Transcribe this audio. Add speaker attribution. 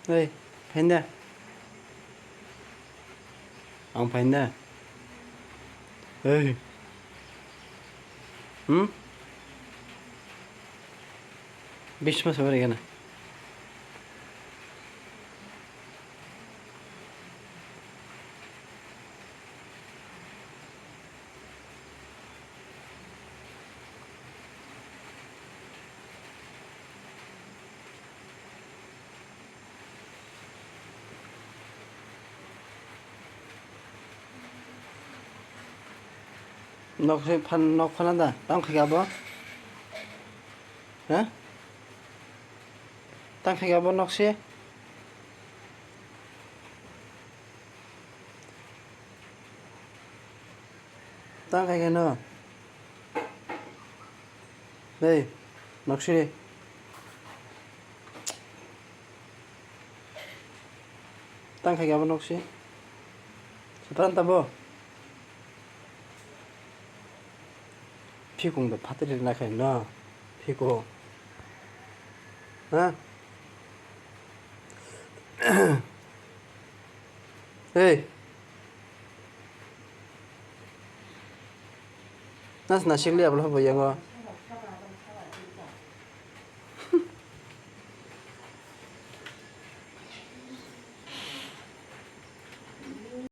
Speaker 1: Ê, phải nè. Ông phải nè. Ê. Hı? Biçme sever gene. Nok falan da. Tam kagabo. Ha? Tam kagabo nok si. Tam kagano. Ê, nok si. Tam kagabo nok si. Separan tabo. 피공도 파들이 나가 있나? 피고. 어? 에이. 나스 나 실리야 불러 봐 영어.